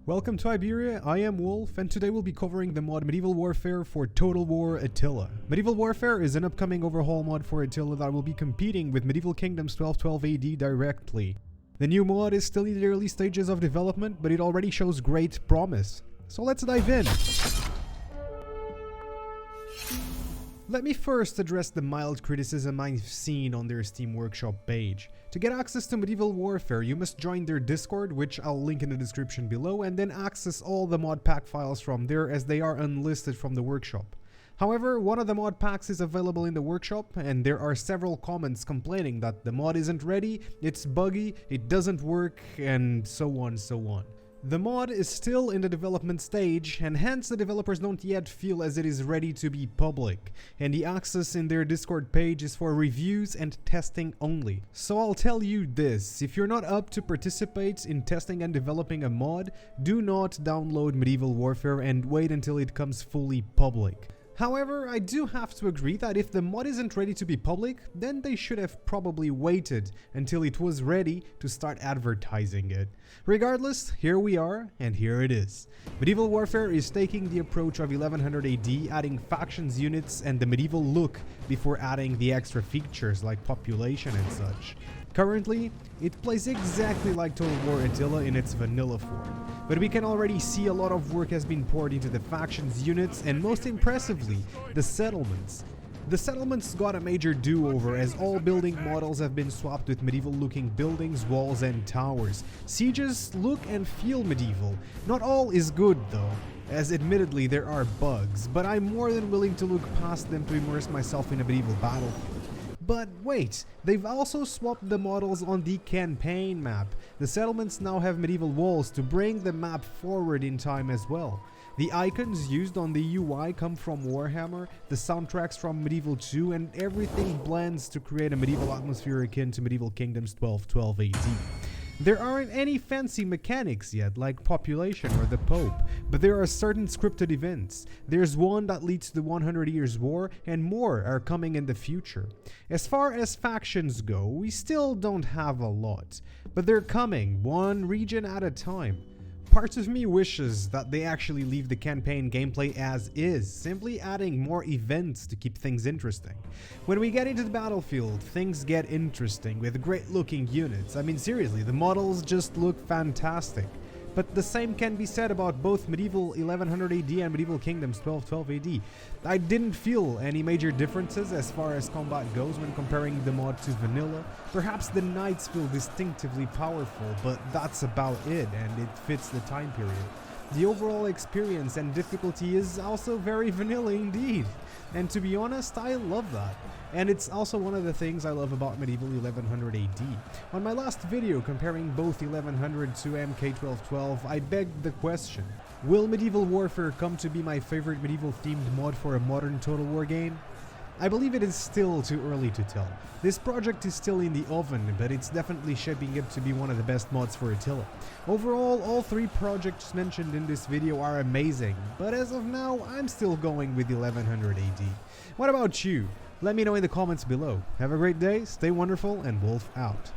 Welcome to Iberia, I am Wolf, and today we'll be covering the mod Medieval Warfare for Total War Attila. Medieval Warfare is an upcoming overhaul mod for Attila that will be competing with Medieval Kingdoms 1212 AD directly. The new mod is still in the early stages of development, but it already shows great promise. So let's dive in. Let me first address the mild criticism I've seen on their Steam Workshop page. To get access to Medieval Warfare, you must join their Discord, which I'll link in the description below, and then access all the mod pack files from there as they are unlisted from the workshop. However, one of the mod packs is available in the workshop, and there are several comments complaining that the mod isn't ready, it's buggy, it doesn't work, and so on. The mod is still in the development stage, and hence the developers don't yet feel as it is ready to be public, and the access in their Discord page is for reviews and testing only. So I'll tell you this, if you're not up to participate in testing and developing a mod, do not download Medieval Warfare and wait until it comes fully public. However, I do have to agree that if the mod isn't ready to be public, then they should have probably waited until it was ready to start advertising it. Regardless, here we are, and here it is. Medieval Warfare is taking the approach of 1100 AD, adding factions units and the medieval look before adding the extra features like population and such. Currently, it plays exactly like Total War Attila in its vanilla form, but we can already see a lot of work has been poured into the factions units and most impressively, the settlements. The settlements got a major do-over as all building models have been swapped with medieval looking buildings, walls and towers. Sieges look and feel medieval. Not all is good though, as admittedly there are bugs, but I'm more than willing to look past them to immerse myself in a medieval battlefield. But wait, they've also swapped the models on the campaign map. The settlements now have medieval walls to bring the map forward in time as well. The icons used on the UI come from Warhammer, the soundtracks from Medieval 2, and everything blends to create a medieval atmosphere akin to Medieval Kingdoms 1212 AD. There aren't any fancy mechanics yet, like population or the Pope, but there are certain scripted events. There's one that leads to the 100 Years' War, and more are coming in the future. As far as factions go, we still don't have a lot, but they're coming, one region at a time. Part of me wishes that they actually leave the campaign gameplay as is, simply adding more events to keep things interesting. When we get into the battlefield, things get interesting with great looking units. I mean seriously, the models just look fantastic. But the same can be said about both Medieval 1100 AD and Medieval Kingdoms 1212 AD. I didn't feel any major differences as far as combat goes when comparing the mod to vanilla. Perhaps the knights feel distinctively powerful, but that's about it, and it fits the time period. The overall experience and difficulty is also very vanilla indeed. And to be honest, I love that. And it's also one of the things I love about Medieval 1100 AD. On my last video comparing both 1100 to MK1212, I begged the question, will Medieval Warfare come to be my favorite medieval themed mod for a modern Total War game? I believe it is still too early to tell. This project is still in the oven, but it's definitely shaping up to be one of the best mods for Attila. Overall, all three projects mentioned in this video are amazing, but as of now, I'm still going with 1100 AD. What about you? Let me know in the comments below. Have a great day, stay wonderful, and Wolf out.